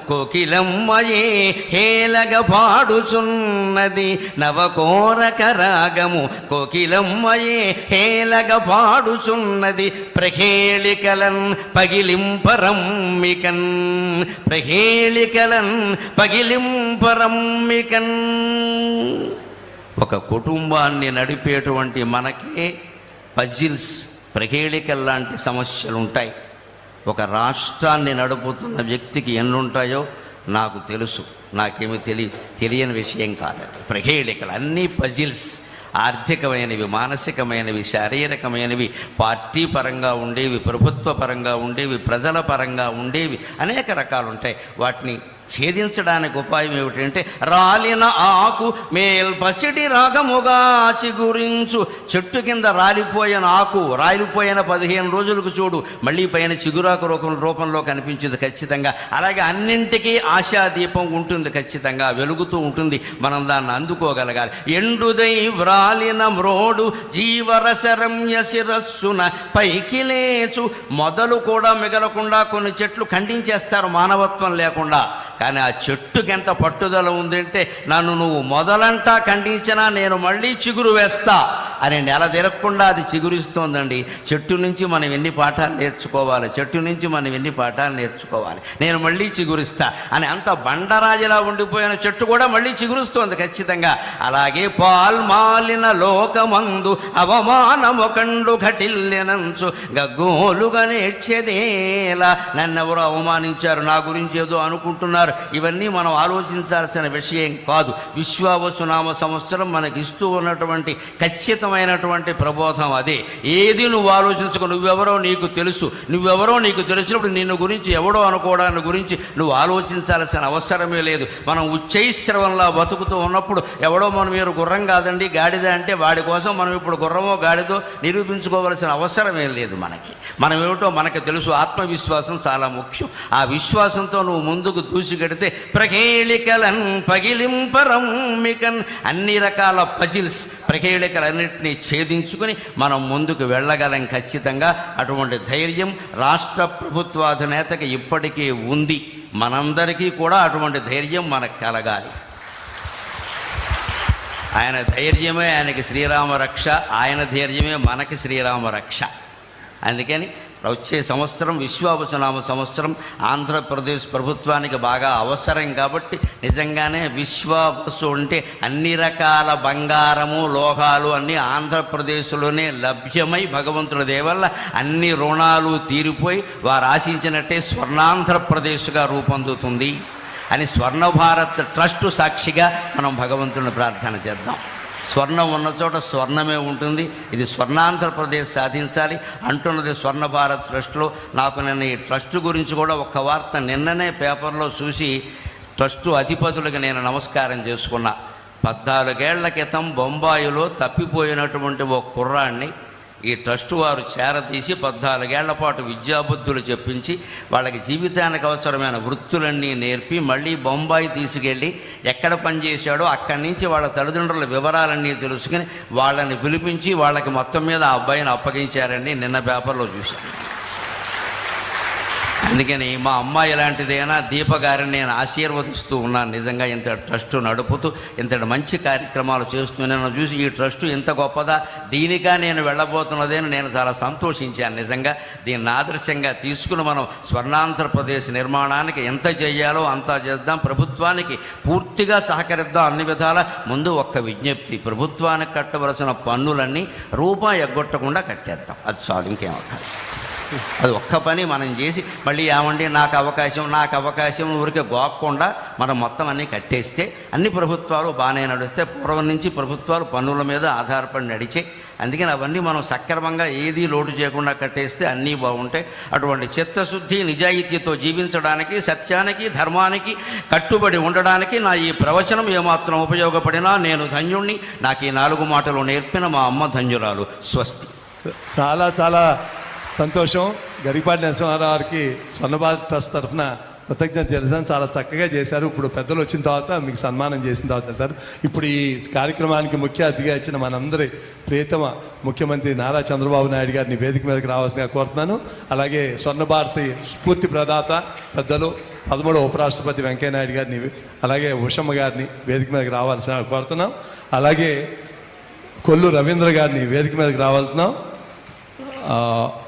కోకిలమ్మయే హేలగ పాడుచున్నది నవకోరక రాగము. కోకిలమ్మయే హేలగ పాడుచున్నది ప్రహేళికలన్ పగిలింపరమ్మికన్. ప్రహేళికలన్ పగిలింపరమ్మికన్. ఒక కుటుంబాన్ని నడిపేటువంటి మనకే పజిల్స్, ప్రహేళికల్ లాంటి సమస్యలు ఉంటాయి. ఒక రాష్ట్రాన్ని నడుపుతున్న వ్యక్తికి ఎన్నుంటాయో నాకు తెలుసు, నాకేమీ తెలియని విషయం కాదు. ప్రహేళికలు అన్నీ పజిల్స్, ఆర్థికమైనవి, మానసికమైనవి, శారీరకమైనవి, పార్టీ పరంగా ఉండేవి, ప్రభుత్వ పరంగా ఉండేవి, ప్రజల పరంగా ఉండేవి, అనేక రకాలు ఉంటాయి. వాటిని ఛేదించడానికి ఉపాయం ఏమిటంటే రాలిన ఆకు మేల్పసిడి రాగముగా చిగురించు. చెట్టు కింద రాలిపోయిన ఆకు రాలిపోయిన 15 రోజులకు చూడు మళ్ళీ పైన చిగురాకు రూపంలో కనిపించింది ఖచ్చితంగా. అలాగే అన్నింటికీ ఆశాదీపం ఉంటుంది, ఖచ్చితంగా వెలుగుతూ ఉంటుంది. మనం దాన్ని అందుకోగలగాలి. ఎండుదై వ్రాలిన మ్రోడు జీవరసరమ్య శిరస్సున పైకి లేచు. మొదలు కూడా మిగలకుండా కొన్ని చెట్లు ఖండించేస్తారు మానవత్వం లేకుండా. కానీ ఆ చెట్టుకి ఎంత పట్టుదల ఉందంటే నన్ను నువ్వు మొదలంటా ఖండించినా నేను మళ్ళీ చిగురు వేస్తా అని నెల తిరగకుండా అది చిగురిస్తోందండి. చెట్టు నుంచి మనం ఎన్ని పాఠాలు నేర్చుకోవాలి, చెట్టు నుంచి మనం ఎన్ని పాఠాలు నేర్చుకోవాలి. నేను మళ్ళీ చిగురిస్తా అని అంత బండరాజులా ఉండిపోయిన చెట్టు కూడా మళ్ళీ చిగురుస్తోంది ఖచ్చితంగా. అలాగే పాల్మాలిన లోకమందు అవమానమొకండు ఘటిల్లెనంచు గగ్గోలుగా నేర్చేదేలా. నన్నెవరో అవమానించారు, నా గురించి ఏదో అనుకుంటున్నారు, ఇవన్నీ మనం ఆలోచించాల్సిన విషయం కాదు. విశ్వావసునామ సంవత్సరం మనకి ఇస్తూ ఉన్నటువంటి ఖచ్చితమైనటువంటి ప్రబోధం అదే. ఏది నువ్వు ఆలోచించుకో, నువ్వెవరో నీకు తెలుసు. నువ్వెవరో నీకు తెలిసినప్పుడు నిన్ను గురించి ఎవడో అనుకోవడాన్ని గురించి నువ్వు ఆలోచించాల్సిన అవసరమే లేదు. మనం ఉచ్చైశ్రవంలా బతుకుతూ ఉన్నప్పుడు ఎవడో మనం మీరు గుర్రం కాదండి గాడిద అంటే వాడి కోసం మనం ఇప్పుడు గుర్రమో గాడిదో నిరూపించుకోవాల్సిన అవసరమే లేదు. మనం ఏమిటో మనకు తెలుసు. ఆత్మవిశ్వాసం చాలా ముఖ్యం. ఆ విశ్వాసంతో నువ్వు ముందుకు దూసిగడితే ప్రహేళికలన్ పగిలింపరమ్మికన్. అన్ని రకాల పజిల్స్, ప్రహేళికలన్నింటినీ ఛేదించుకుని మనం ముందుకు వెళ్ళగలం ఖచ్చితంగా. అటువంటి ధైర్యం రాష్ట్ర ప్రభుత్వాధినేతకి ఇప్పటికీ ఉంది. మనందరికీ కూడా అటువంటి ధైర్యం మనకు కలగాలి. ఆయన ధైర్యమే ఆయనకి శ్రీరామ రక్ష, ఆయన ధైర్యమే మనకి శ్రీరామ రక్ష. అందుకని వచ్చే సంవత్సరం విశ్వావసునామ సంవత్సరం ఆంధ్రప్రదేశ్ ప్రభుత్వానికి బాగా అవసరం. కాబట్టి నిజంగానే విశ్వావసు అంటే అన్ని రకాల బంగారము లోహాలు అన్నీ ఆంధ్రప్రదేశ్లోనే లభ్యమై భగవంతుడి దేవల్ల అన్ని రుణాలు తీరిపోయి వారు ఆశించినట్టే స్వర్ణాంధ్రప్రదేశ్గా రూపొందుతుంది అని స్వర్ణ భారత్ ట్రస్ట్ సాక్షిగా మనం భగవంతుని ప్రార్థన చేద్దాం. స్వర్ణం ఉన్న చోట స్వర్ణమే ఉంటుంది. ఇది స్వర్ణాంధ్రప్రదేశ్ సాధించాలి అంటున్నది స్వర్ణ భారత్ ట్రస్ట్లో. నాకు నిన్న ఈ ట్రస్ట్ గురించి కూడా ఒక వార్త నిన్ననే పేపర్లో చూసి ట్రస్టు అధిపతులకు నేను నమస్కారం చేసుకున్నా. 14 ఏళ్ల క్రితం బొంబాయిలో తప్పిపోయినటువంటి ఒక కుర్రాన్ని ఈ ట్రస్టు వారు చేరతీసి 14 ఏళ్ల పాటు విద్యాబుద్ధులు చెప్పించి వాళ్ళకి జీవితానికి అవసరమైన వృత్తులన్నీ నేర్పి మళ్ళీ బొంబాయి తీసుకెళ్ళి ఎక్కడ పనిచేశాడో అక్కడి నుంచి వాళ్ళ తల్లిదండ్రుల వివరాలన్నీ తెలుసుకుని వాళ్ళని పిలిపించి వాళ్ళకి మొత్తం మీద ఆ అబ్బాయిని అప్పగించారండి. నిన్న పేపర్లో చూశాను. అందుకని మా అమ్మాయి ఇలాంటిదైనా దీప గారిని నేను ఆశీర్వదిస్తూ ఉన్నాను. నిజంగా ఇంత ట్రస్టు నడుపుతూ ఇంతటి మంచి కార్యక్రమాలు చేస్తూ నేను చూసి ఈ ట్రస్టు ఇంత గొప్పదా, దీనిగా నేను వెళ్ళబోతున్నదని నేను చాలా సంతోషించాను. నిజంగా దీన్ని ఆదర్శంగా తీసుకుని మనం స్వర్ణాంధ్రప్రదేశ్ నిర్మాణానికి ఎంత చేయాలో అంతా చేద్దాం. ప్రభుత్వానికి పూర్తిగా సహకరిద్దాం అన్ని విధాల. ముందు ఒక్క విజ్ఞప్తి, ప్రభుత్వానికి కట్టవలసిన పన్నులన్నీ రూపాయి ఎగ్గొట్టకుండా కట్టేద్దాం. అది చాలు, ఇంకేమవుతుంది. అది ఒక్క పని మనం చేసి మళ్ళీ ఏమండి నాకు అవకాశం ఊరికే గోక్కుండా మనం మొత్తం అన్నీ కట్టేస్తే అన్ని ప్రభుత్వాలు బాగానే నడిస్తే. పూర్వం నుంచి ప్రభుత్వాలు పన్నుల మీద ఆధారపడి నడిచే. అందుకని అవన్నీ మనం సక్రమంగా ఏదీ లోటు చేయకుండా కట్టేస్తే అన్నీ బాగుంటాయి. అటువంటి చిత్తశుద్ధి నిజాయితీతో జీవించడానికి, సత్యానికి ధర్మానికి కట్టుబడి ఉండడానికి నా ఈ ప్రవచనం ఏమాత్రం ఉపయోగపడినా నేను ధన్యుణ్ణి. నాకు ఈ 4 మాటలు నేర్పిన మా అమ్మ ధన్యురాలు. స్వస్తి. చాలా చాలా సంతోషం. గరికపాటి నరసింహారావు గారికి స్వర్ణ భారత్ ట్రస్ట్ తరఫున కృతజ్ఞత తెలుసాను. చాలా చక్కగా చేశారు. ఇప్పుడు పెద్దలు వచ్చిన తర్వాత మీకు సన్మానం చేసిన తర్వాత వెళ్తారు. ఇప్పుడు ఈ కార్యక్రమానికి ముఖ్య అతిథిగా ఇచ్చిన మనందరి ప్రియతమ ముఖ్యమంత్రి నారా చంద్రబాబు నాయుడు గారిని వేదిక మీదకి రావాల్సిందిగా కోరుతున్నాను. అలాగే స్వర్ణ భారతి స్ఫూర్తి ప్రదాత పెద్దలు 13వ ఉపరాష్ట్రపతి వెంకయ్యనాయుడు గారిని అలాగే ఉషమ్మ గారిని వేదిక మీదకి రావాల్సిన కోరుతున్నాం. అలాగే కొల్లు రవీంద్ర గారిని వేదిక మీదకి రావాల్సిన